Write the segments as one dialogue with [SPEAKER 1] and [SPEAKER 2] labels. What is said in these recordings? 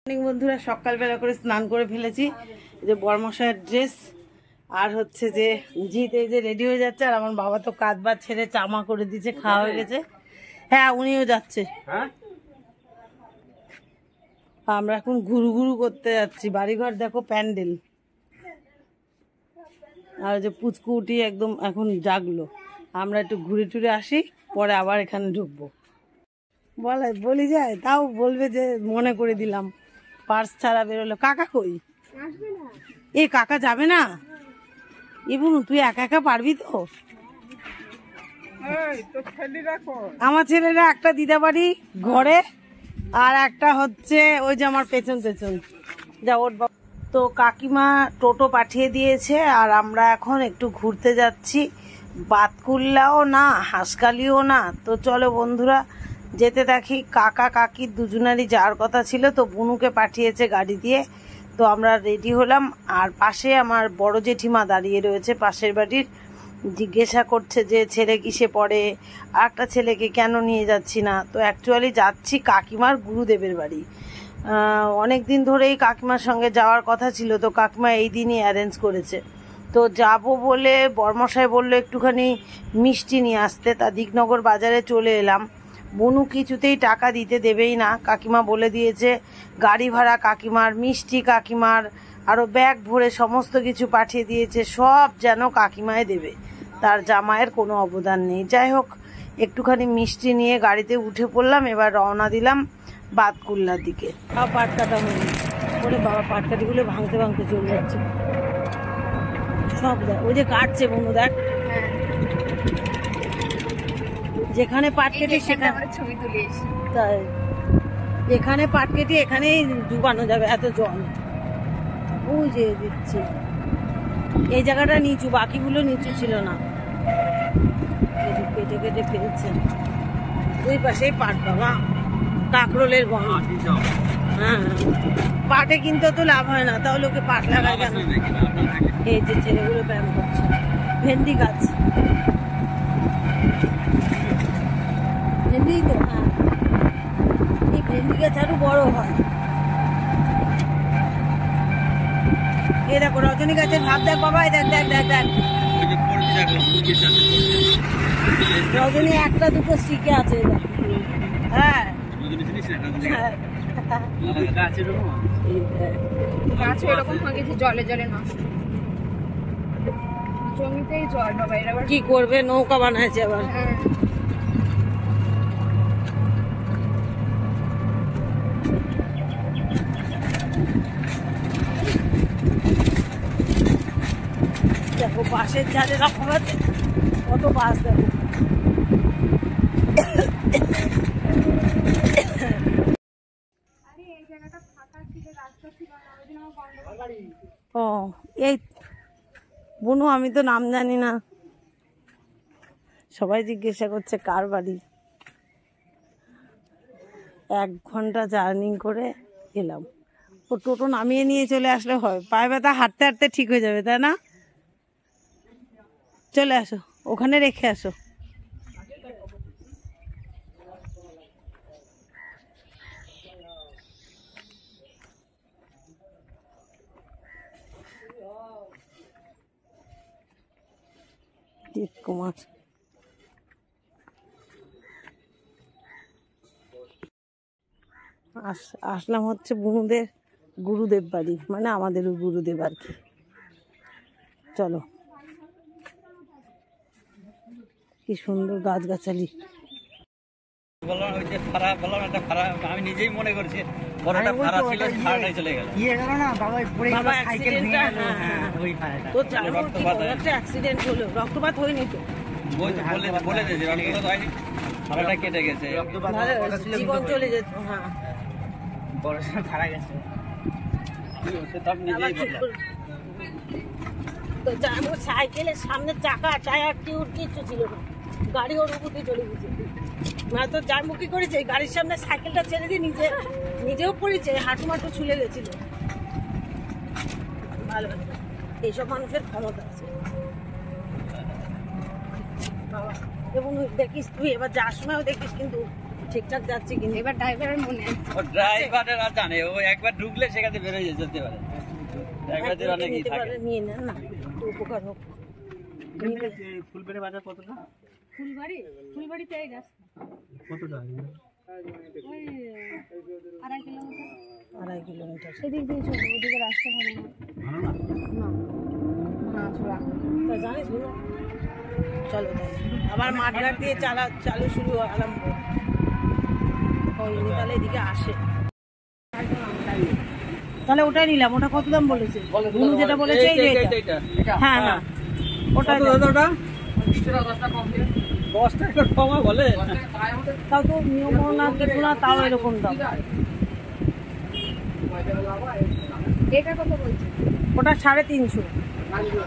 [SPEAKER 1] বন্ধুরা সকালবেলা করে স্নান করে ফেলেছি, যে বরমশাইয়ের ড্রেস আর হচ্ছে যে জিৎ এই যে রেডি হয়ে যাচ্ছে, আর আমার বাবা তো কাঁধ বাদ ছেড়ে চামা করে দিচ্ছে, খাওয়া হয়ে গেছে। হ্যাঁ উনিও যাচ্ছে। আমরা এখন ঘুরু ঘুরু করতে যাচ্ছি, বাড়িঘর দেখো প্যান্ডেল, আর যে পুচকুটি একদম এখন জাগলো। আমরা একটু ঘুরে টুরে আসি, পরে আবার এখানে ঢুকবো। বলি যায়, তাও বলবে যে মনে করে দিলাম, পার্স ছাড়া বেরোলো। কাকা কই? এ কাকা যাবে না? এবুন তুই একা একা পারবি তো? আমার ছেলেরা একটা দিদা বাড়ি ঘরে, আর একটা হচ্ছে ওই যে আমার পেছন পেছন যা ওর। তো কাকিমা টোটো পাঠিয়ে দিয়েছে, আর আমরা এখন একটু ঘুরতে যাচ্ছি। বাতকুল্লাও না, হাঁসকালিও না। তো চলো বন্ধুরা যেতে দেখি। কাকা কাকি দুজনেরই যাওয়ার কথা ছিল, তো বুনুকে পাঠিয়েছে গাড়ি দিয়ে। তো আমরা রেডি হলাম, আর পাশে আমার বড় জেঠিমা দাঁড়িয়ে রয়েছে পাশের বাড়ির, জিজ্ঞাসা করছে যে ছেলে কিসে পড়ে, আর একটা ছেলেকে কেন নিয়ে যাচ্ছি না। তো অ্যাকচুয়ালি যাচ্ছি কাকিমার গুরুদেবের বাড়ি। অনেক দিন ধরেই কাকিমার সঙ্গে যাওয়ার কথা ছিল, তো কাকিমা এই দিনই অ্যারেঞ্জ করেছে। তো যাব বলে বর্মশাই বললো একটুখানি মিষ্টি নিয়ে আসতে, তা দিকনগর বাজারে চলে এলাম। বুনু কিছুতেই টাকা দিতে দেবেই না, কাকিমা বলে দিয়েছে গাড়ি ভাড়া কাকিমার, মিষ্টি কাকিমার, আরও ব্যাগ ভরে সমস্ত কিছু পাঠিয়ে দিয়েছে, সব যেন কাকিমায় দেবে, তার জামাইয়ের কোনো অবদান নেই। যাই হোক একটুখানি মিষ্টি নিয়ে গাড়িতে উঠে পড়লাম, এবার রওনা দিলাম বাতকুল্লার দিকে। পাট কাটা হয়নি বলে বাবা পাটকাঠিগুলো ভাঙতে ভাঙতে চলে যাচ্ছে সব। দেখ ওই যে কাটছে বন্ধু, দেখ যেখানে পাট কেটে সেখানে ছবি তুলে, তাই যেখানে পাট কেটে এখানেই ডুবানো যাবে, এত জল। ওই যে দিচ্ছে, এই জায়গাটা নিচু, বাকিগুলো নিচু ছিল না, কেটে কেটে ফেলছে। ওই পাশেই পাট বাবা, কাকরোলের গম। হ্যাঁ পাটে কিনতে তো লাভ হয় না, তাহলে ওকে পাট লাগায় কেন? এই যে ছেলেগুলো ব্যায়াম করছে। ভেন্ডি গাছ, ভেন্ডি তো, হ্যাঁ এই ভেন্ডি গাছ আরো বড় হয়। এই দেখো রজনী গাছের ভাব, দেখ বাবা, দেখ দেখ দেখ দেখ রজনী একটা দুটো স্টিকে আছে। হ্যাঁ
[SPEAKER 2] গাছ এরকম হয়ে গেছে, জলে জলে নষ্ট, জমিতেই জল বাবা। এরা আবার
[SPEAKER 1] কি করবে, নৌকা বানাইছে আবার। দেখো বাসের চালে রকম আছে, কত বাস দেখো। ও এই বুনু, আমি তো নাম জানি না, সবাই জিজ্ঞাসা করছে কার বাড়ি। 1 ঘন্টা জার্নি করে এলাম। ও টোটো নামিয়ে নিয়ে চলে আসলে হয়, পায়ে ব্যথা হাঁটতে হাঁটতে ঠিক হয়ে যাবে, তাই না? চলে আসো, ওখানে রেখে আসো। জিৎ কুমার আসলাম হচ্ছে বুনুদের গুরুদেব বাড়ি, মানে আমাদেরও গুরুদেব আর কি। চলো, কি সুন্দর গাছগাছালি।
[SPEAKER 3] আমি নিজেই মনে করছি বড়টা ফাড়া ছিল, ফাড়াটাই চলে গেল।
[SPEAKER 1] অ্যাক্সিডেন্ট হলো, রক্তপাত হয়নি তো,
[SPEAKER 3] বলে দিয়েছে রক্তপাত হয়নি, ফাড়াটা কেটে গেছে,
[SPEAKER 1] জীবন চলে যেত। হ্যাঁ
[SPEAKER 3] পড়াশোনা ছাড়া গেছে,
[SPEAKER 1] সাইকেলের সামনে চাকা টায়ার টিউর কিচ্ছু ছিল না, গাড়ি ওর উপর দিয়ে চলে গেছে। না তো যার মুখী করেছে, গাড়ির সামনে সাইকেলটা ছেড়ে দিয়ে নিজেও পড়েছে, হাঁটু মাটু ছুলে গেছিল। ভালো, এইসব মানুষের ক্ষমতা আছে বাবা। এবং দেখিস তুই এবার যার সময়ও দেখিস কিন্তু ঠিকঠাক যাচ্ছি কিন্তু
[SPEAKER 2] এবার ড্রাইভারের মনে
[SPEAKER 3] ও ড্রাইভারের আর জানে, ও একবার ঢুকলে সেখানে বেরোয় যেতে পারে। ড্রাইভারদের অনেকই থাকে।
[SPEAKER 1] নিয়ে না না একটু উপকার হোক।
[SPEAKER 3] ফুলবাড়ি বাজার কতটা?
[SPEAKER 2] ফুলবাড়িতে এই রাস্তা
[SPEAKER 3] কতটা?
[SPEAKER 2] ওই
[SPEAKER 1] 2.5 কিলোমিটার।
[SPEAKER 2] সেদিক দিয়ে চলবো, ওদিকে রাস্তা ভালো না।
[SPEAKER 3] ভালো না?
[SPEAKER 2] না ছোড়া
[SPEAKER 1] তা জানিস না? চলো তাহলে আবার মাঠঘাট দিয়ে চালু শুরু আরম্ভ। ওই তাহলে এদিকে আসে, তাহলে ওটাই নিলাম। ওটা কত দাম বলেছে? বুনু যেটা বলেছে এই যে এটা। হ্যাঁ হ্যাঁ ওটাই দাদা।
[SPEAKER 3] 10 টাকা কমা বলে,
[SPEAKER 1] তাও তো নিয়ম না কিছু না, তাও এরকম দাম।
[SPEAKER 2] এটা কত বলছে?
[SPEAKER 1] ওটা 350।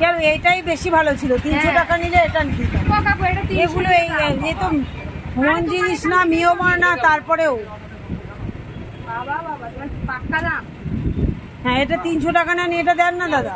[SPEAKER 1] কেন এইটাই বেশি ভালো ছিল, 300 টাকা নিলে এটা নিতাম।
[SPEAKER 2] কাকু এটা 300
[SPEAKER 1] এগুলো এই তো মন জিনিস না, মিয়মার না, তারপরেও
[SPEAKER 2] বাবা বাবা তোমার পাক্কা দাম।
[SPEAKER 1] হ্যাঁ এটা 300 টাকা না নিয়ে এটা দেন না দাদা।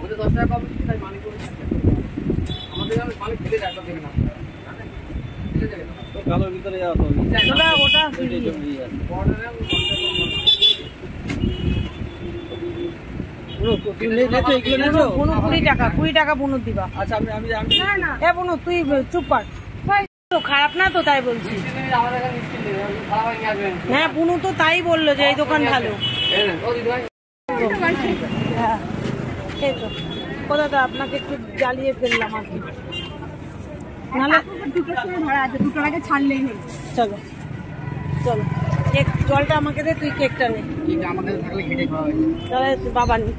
[SPEAKER 3] ওদের 10 টাকা কম তাই মালিক করে আমাদের মালিক ফেলে রাখা দেবে না, ফেলে দেবে তো কালোর ভিতরে যাওয়া তো
[SPEAKER 1] ওটা বুনু 20 টাকা বুনু দিবা।
[SPEAKER 3] আচ্ছা আমি আমি
[SPEAKER 2] না না
[SPEAKER 1] এ বুনু তুই চুপ কর, খারাপ না তো তাই বলছি। হ্যাঁ বুনু তো তাই বললো যে এই দোকান ভালো। হ্যাঁ এই তো কোথাটা আপনাকে একটু জ্বালিয়ে ফেললাম আর কি, নাহলে
[SPEAKER 2] দুটোর সময় ধরা আছে, দুটোর আগে ছাড়লেই নেই।
[SPEAKER 1] চলো চলো কেক জলটা আমাকে দে, তুই কেকটা নে।
[SPEAKER 3] আমাদের থাকলে খেটে খাওয়া হয়।
[SPEAKER 1] তাহলে বাবা নি।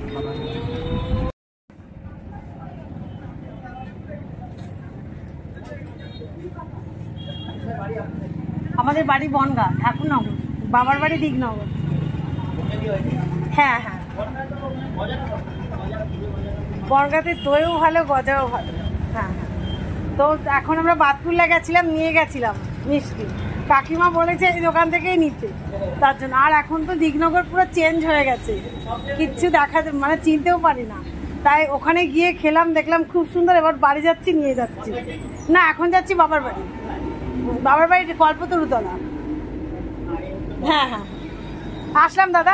[SPEAKER 1] আমাদের বাড়ি বনগা, ঠাকুরনগর। বাবার বাড়ি দিগনগর। হ্যাঁ হ্যাঁ বনগাতে দইও ভালো, গজাও ভালো। হ্যাঁ হ্যাঁ তো এখন আমরা বাতকুল্লা গেছিলাম, নিয়ে গেছিলাম মিষ্টি। কাকিমা বলেছে এই দোকান থেকেই নিতে, তার জন্য। আর এখন তো দিগনগর পুরো চেঞ্জ হয়ে গেছে, কিচ্ছু দেখা মানে চিনতেও পারি না। তাই ওখানে গিয়ে খেলাম, দেখলাম খুব সুন্দর। এবার বাড়ি যাচ্ছি, নিয়ে যাচ্ছি না, এখন যাচ্ছি বাবার বাড়ি। বাবার বাড়ি কল্পতরুতলা। হ্যাঁ হ্যাঁ আসলাম দাদা।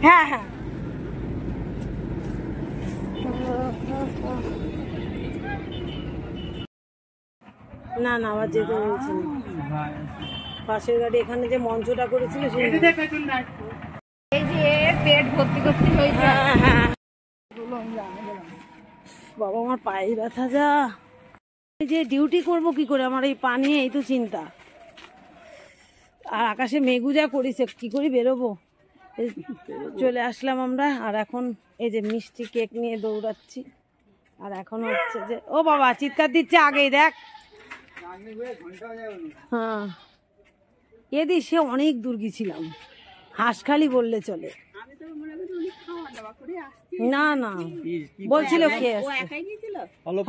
[SPEAKER 1] হ্যাঁ হ্যাঁ না না আবার যেতে বলছি না। পাশের গাড়ি এখানে যে মঞ্চটা করেছিল
[SPEAKER 2] এই যে পেট ভর্তি করতে হয়েছে।
[SPEAKER 1] হ্যাঁ হ্যাঁ বাবা আমার পায়ে ব্যথা যা। এই যে ডিউটি করব কি করে, আমার এই পা নিয়ে এই তো চিন্তা। আর আকাশে মেঘু যা করেছে, কি করে বেরোবো। চলে আসলাম আমরা। আর এখন এই যে মিষ্টি কেক নিয়ে দৌড়াচ্ছি। আর এখন হচ্ছে যে ও বাবা চিৎকার দিচ্ছে আগেই, দেখ। হ্যাঁ এদি সে অনেক দূর গেছিলাম, হাঁসখালি বললে চলে। না না বলছিল কে আসছে।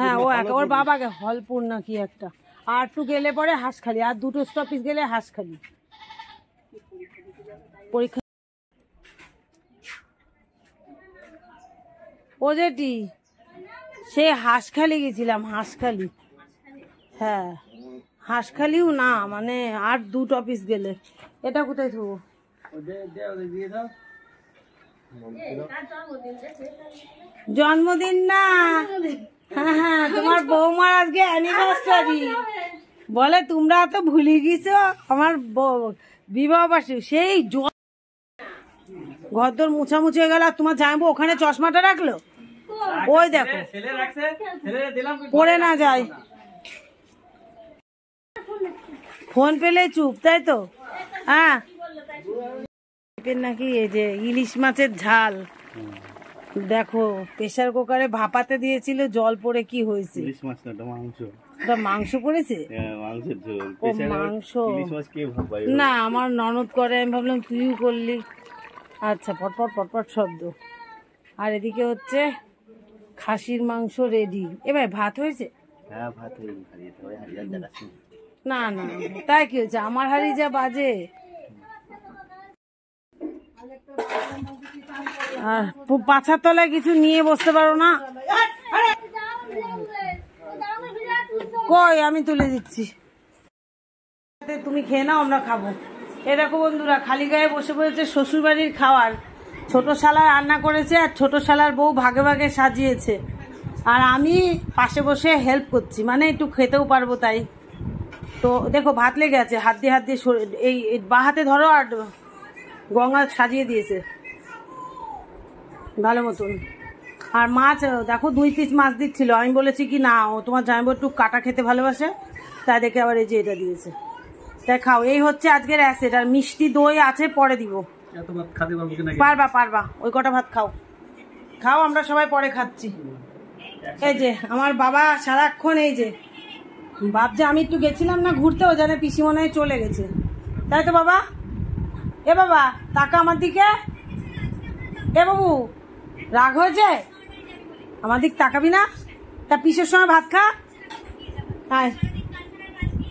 [SPEAKER 1] হ্যাঁ ও একা, ওর বাবাকে হলপুর না কি একটা। আর একটু গেলে পরে হাঁসখালি, আর 2 স্টপেজ গেলে হাঁসখালি। পরীক্ষা ও যেটি সে হাঁসখালি গেছিলাম, হাঁসখালি। হ্যাঁ হাঁসখালিও না, মানে আর 2 স্টপেজ গেলে। এটা কোথায় থবো? জন্মদিন না, হ্যাঁ হ্যাঁ তোমার বৌমার আজকে অ্যানিভার্সারি। বলে তোমরা তো ভুলে গেছো আমার বিবাহ বার্ষিকী। সেই ঘরদোর মুছামুছি হয়ে গেল, আর তোমার জামাইবু ওখানে চশমাটা রাখলো। ওই দেখো পড়ে না যায়, ফোন পেলে চুপ, তাই তো। হ্যাঁ নাকি এই যে ইলিশ মাছের ঝাল দেখো, প্রেসার কুকারে ভাপাতে দিয়েছিল, জল পড়ে কি হয়েছে। মাংস পড়েছে। ও মাংস না, আমার ননদ করে, আমি ভাবলাম তুইও করলি। আচ্ছা পটপট পটপট শব্দ। আর এদিকে হচ্ছে খাসির মাংস রেডি। এবার ভাত হয়েছে? না না তাই কি হয়েছে, আমার হাড়ি যা বাজে। আর পাছার তলায় কিছু নিয়ে বসতে পারো না। কই আমি তুলে দিচ্ছি। তুমি খেয়ে নাও, আমরা খাবো। এ দেখো বন্ধুরা, খালি গায়ে বসে পড়েছে শ্বশুর বাড়ির খাওয়ার। ছোট শালা রান্না করেছে আর ছোট শালার বউ ভাগে ভাগে সাজিয়েছে, আর আমি পাশে বসে হেল্প করছি, মানে একটু খেতেও পারবো তাই। তো দেখো ভাত লেগে আছে, হাত দিয়ে এই বা হাতে ধরো, আর গঙ্গা সাজিয়ে দিয়েছে ভালো মতন। আর মাছ দেখো 2 পিস মাছ দিচ্ছিল, আমি বলেছি কি না, ও তোমার জামাইবাবু একটু কাটা খেতে ভালোবাসে, তাই দেখে আবার এই যে এটা দিয়েছে। তাই খাও, এই হচ্ছে আজকের অ্যাসেট। আর মিষ্টি দই আছে, পরে দিব। পারবা ওই কটা ভাত খাও, আমরা সবাই পরে খাচ্ছি। এই যে আমার বাবা সারাক্ষণ এই যে ভাবছে আমি একটু গেছিলাম না ঘুরতে, ও জানে পিসি মনে হয় চলে গেছে, তাই তো বাবা? এ বাবা তাকা আমার দিকে, এ বাবু রাগ হয়েছে, আমার দিক তাকাবি না? তা পিসের সময় ভাত খা। হ্যাঁ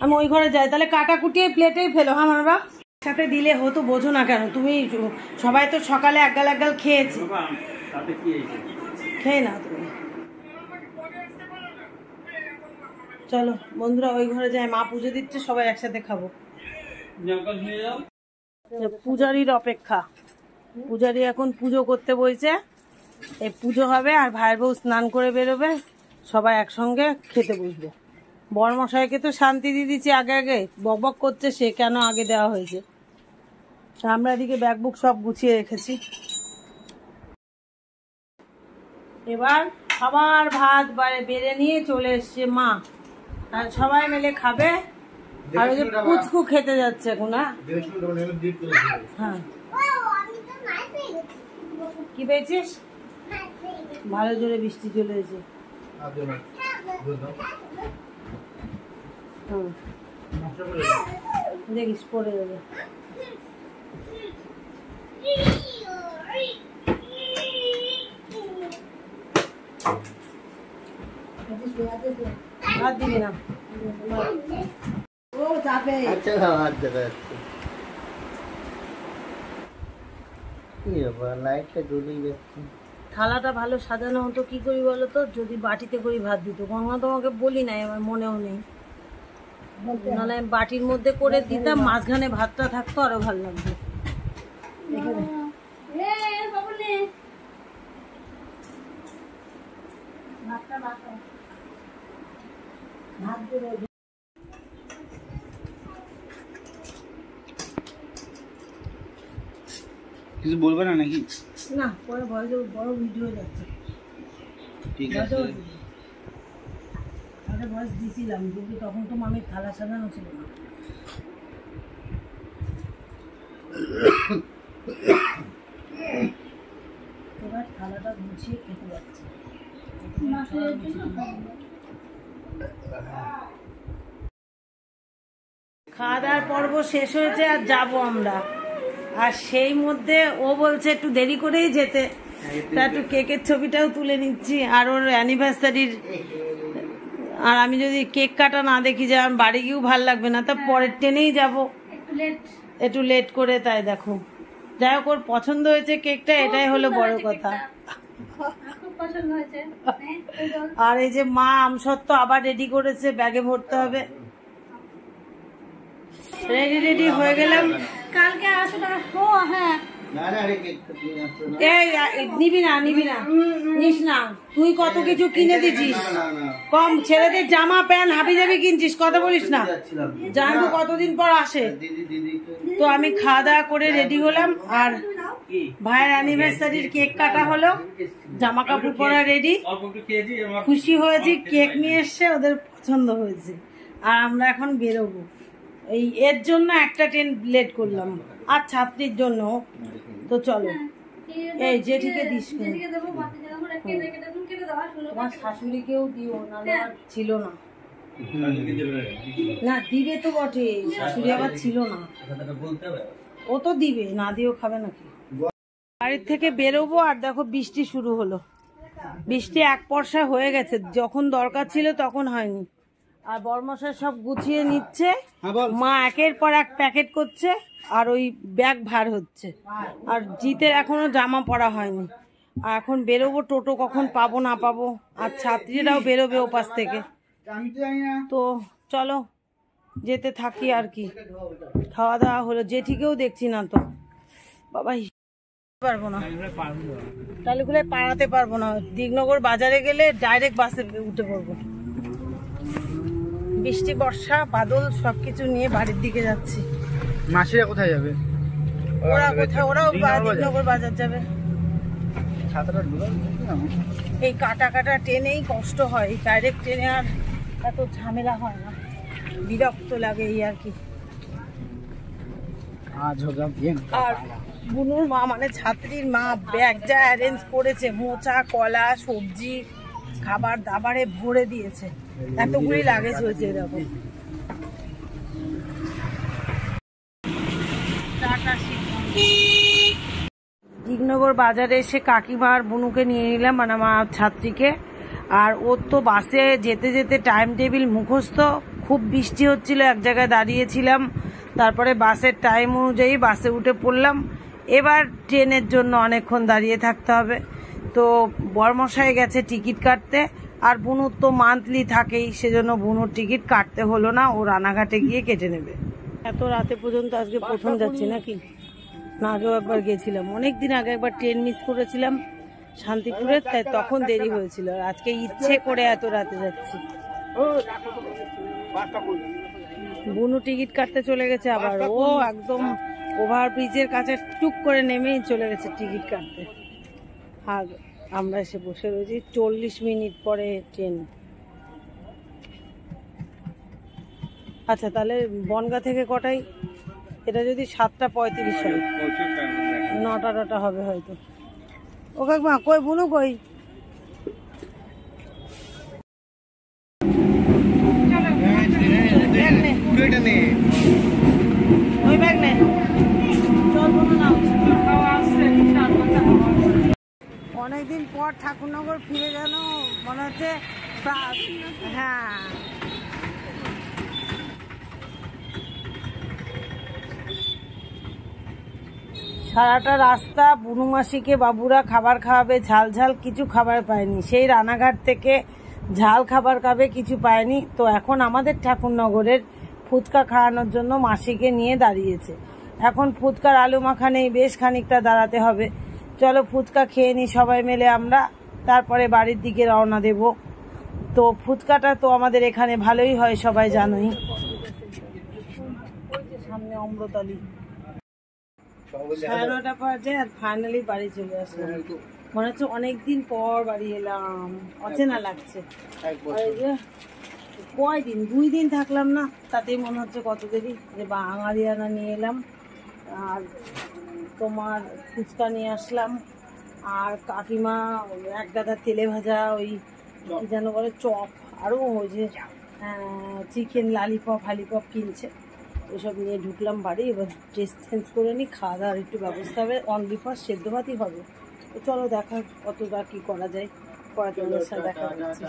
[SPEAKER 1] আমি ওই ঘরে যাই, তাহলে কাটা কুটিয়ে প্লেটেই ফেলো। হ্যাঁ আমার বাবা সাথে দিলে হতো, বোঝো না কেন তুমি? সবাই তো সকালে একগাল একগাল খেয়েছে, খেয়ে না তুমি। চলো বন্ধুরা ওই ঘরে যাই, মা পুজো দিচ্ছে, সবাই একসাথে খাবো। পূজারীর অপেক্ষা, পূজারী এখন পুজো করতে বইছে, এই পুজো হবে আর ভাইয়ের বউ স্নান করে বেরোবে, সবাই একসঙ্গে খেতে বসবো। বরমশাইকে তো শান্তি দিয়ে দিচ্ছি আগে, বকবক করছে সে কেন আগে দেওয়া হয়েছে। আমরা এদিকে ব্যাগ বুক সব গুছিয়ে রেখেছি। এবার সবার ভাত বেড়ে নিয়ে চলে এসছে মা, আর সবাই মিলে খাবে। আর ওই যে পুচকু খেতে যাচ্ছে এখন। হ্যাঁ কি পেয়েছিস? ভালো জোরে বৃষ্টি চলে এসেছে। দেখিস পড়ে যাবে। হাত দিবি না, ও যাবে। আচ্ছা হাত দেবে। থালাটা ভালো সাজানো হতো, কি করি বলো তো, যদি বাটিতে করে ভাত দিত। গঙ্গা তোমাকে বলি নাই, আমার মনেও নেই, নাহলে বাটির মধ্যে করে দিতাম, মাঝখানে ভাতটা থাকতো, আরো ভালো লাগতো।
[SPEAKER 3] কিছু বলবে না নাকি?
[SPEAKER 1] না, পরে বড় ভিডিও যাচ্ছে। ঠিক আছে, আরে ভয়েস দিছিলাম, কিন্তু তখন তো মামির থালা সাজানো ছিল না। এবার থালাটা গুছিয়ে খেতে যাচ্ছে। খাওয়া দাওয়ার পর্ব শেষ হয়েছে, আর যাবো আমরা। আর সেই মধ্যে ও বলছে একটু দেরি করেই যেতে, তা একটু কেকের ছবিটাও তুলে নিচ্ছি, আর ওর অ্যানিভার্সারির। আর আমি যদি কেক কাটা না দেখি, যে আমার বাড়ি গিয়েও ভাল লাগবে না, তা পরের ট্রেনেই যাবো একটু লেট করে। তাই দেখো, যাই হোক ওর পছন্দ হয়েছে কেকটা, এটাই হলো বড় কথা। আর এই যে মা আমসত্ত্ব আবার রেডি করেছে, ব্যাগে ভরতে হবে। রেডি হয়ে গেলাম। কালকে আসো। হ্যাঁ নিবি না নিস না, তুই কত কিছু কিনে দিছিস, কম ছেলেদের জামা প্যান্ট হাবি জাবি কিনছিস, কথা বলিস না। জানবো কতদিন পর আসে। তো আমি খাওয়া দাওয়া করে রেডি হলাম, আর ভাইয়ের অ্যানিভার্সারির কেক কাটা হলো, জামা কাপড় পরা রেডি। খুশি হয়েছি, কেক নিয়ে এসছে, ওদের পছন্দ হয়েছে। আর আমরা এখন বেরোবো। এর জন্য একটা ট্রেন লেট করলাম, আর ছাত্রীর জন্য। তো চলো, এই জেঠিকে দিস, তোমার শাশুড়িকেও দিও, নাহলে আর ছিল না। না দিবে তো বটে, শাশুড়ি আবার ছিল না, ও তো দিবে, না দিয়েও খাবে নাকি। বাড়ির থেকে বেরোবো, আর দেখো বৃষ্টি শুরু হলো। বৃষ্টি এক পর্সা হয়ে গেছে, যখন দরকার ছিল তখন হয়নি। আর বরমশাই সব গুছিয়ে নিচ্ছে, মা একের পর এক প্যাকেট করছে, আর ওই ব্যাগ ভার হচ্ছে। আর জিতের এখনো জামা পরা হয়নি। আর এখন বেরোবো, টোটো কখন পাবো না পাবো, আর ছাত্রীরাও বেরোবে ওপাশ থেকে। তো চলো যেতে থাকি আর কি। খাওয়া দাওয়া হলো, জেঠিকেও দেখছি না তো বাবা, পারবো না, টালিগুলোয় পাড়াতে পারবো না। দিগনগর বাজারে গেলে ডাইরেক্ট বাসে উঠে পড়বো। বৃষ্টি বর্ষা বাদল সবকিছু নিয়ে বাড়ির দিকে যাচ্ছি।
[SPEAKER 3] মাসিরা কোথায় যাবে?
[SPEAKER 1] ওরা কোথায়, ওরাও দিগনগর বাজার যাবে। এই কাটা কাটা ট্রেনেই কষ্ট হয়, ডাইরেক্ট ট্রেনে আর এত ঝামেলা হয় না, বিরক্ত লাগে এই আর কি। আর বুনুর মা মানে ছাত্রীর মা ব্যাগ যা অ্যারেঞ্জ করেছে, মোচা কলা সবজি খাবার দাবারে ভরে দিয়েছে, এতগুলি লাগেজ হয়েছে এরকম। দিগনগর বাজারে এসে কাকিমা আর বুনুকে নিয়ে নিলাম, মানে আমার ছাত্রীকে। আর ওর তো বাসে যেতে যেতে টাইম টেবিল মুখস্থ, খুব বৃষ্টি হচ্ছিল, এক জায়গায় দাঁড়িয়েছিলাম, তারপরে বাসের টাইম অনুযায়ী বাসে উঠে পড়লাম। এবার ট্রেনের জন্য অনেকক্ষণ দাঁড়িয়ে থাকতে হবে, তো বরমশাই গেছে টিকিট কাটতে। আর বুনুর তো মান্থলি থাকেই, সেজন্য বুনুর টিকিট কাটতে হলো না, ও রানাঘাটে গিয়ে কেটে নেবে। এত রাতে পর্যন্ত আজকে প্রথম যাচ্ছি নাকি, না আগেও একবার গেছিলাম, অনেকদিন আগে একবার ট্রেন মিস করেছিলাম শান্তিপুরে, তাই তখন দেরি হয়েছিল। আর আজকে ইচ্ছে করে এত রাতে যাচ্ছি। বুনু টিকিট কাটতে চলে গেছে, আবার ও একদম ওভারব্রিজের কাছে টুক করে নেমেই চলে গেছে টিকিট কাটতে। আর আমরা এসে বসে রয়েছি, 40 মিনিট পরে ট্রেন। আচ্ছা তাহলে বনগাঁ থেকে কটায়? এটা যদি 7:35 হয়, 9টা হবে হয়তো। ও কাকিমা কই, বুনু কই? ওই ব্যাগ নে, চল বুনু নাও। অনেকদিন পর ঠাকুরনগর ফিরে গেল মনে হচ্ছে। হ্যাঁ সারাটা রাস্তা বুনু মাসিকে বাবুরা খাবার খাওয়াবে, ঝাল ঝাল কিছু খাবার পায়নি, সেই রানাঘাট থেকে ঝাল খাবার খাবে, কিছু পায়নি। তো এখন আমাদের ঠাকুরনগরের ফুচকা খাওয়ানোর জন্য মাসিকে নিয়ে দাঁড়িয়েছে। এখন ফুচকার আলু মাখা নেই, বেশ খানিকটা দাঁড়াতে হবে। চলো ফুচকা খেয়ে নি সবাই মিলে আমরা, তারপরে বাড়ির দিকে রওনা দেব। তো ফুচকাটা তো আমাদের এখানে ভালোই হয়, সবাই জানোই। সামনে অমৃতালি, 9:30 বাজে আর ফাইনালি বাড়ি চলে আসলাম। মনে হচ্ছে অনেকদিন পর বাড়ি এলাম, অচেনা লাগছে। কয়দিন, 2 দিন থাকলাম না, তাতেই মনে হচ্ছে কত দেরি। যে বাঙালিয়ানা নিয়ে এলাম, আর তোমার ফুচকা নিয়ে আসলাম, আর কাকিমা এক গাদা তেলে ভাজা ওই কি যেন বলে চপ, আরও ওই যে চিকেন লালিপপ হালিপপ কিনছে, ওইসব নিয়ে ঢুকলাম বাড়ি। এবার ড্রেস চেঞ্জ করে নিই, খাওয়া দাওয়ার একটু ব্যবস্থা হবে, অনলি ফর সেদ্ধ ভাতই হবে। তো চলো দেখা কতটা কি করা যায়, কয়েকজনের সাথে দেখা হচ্ছে।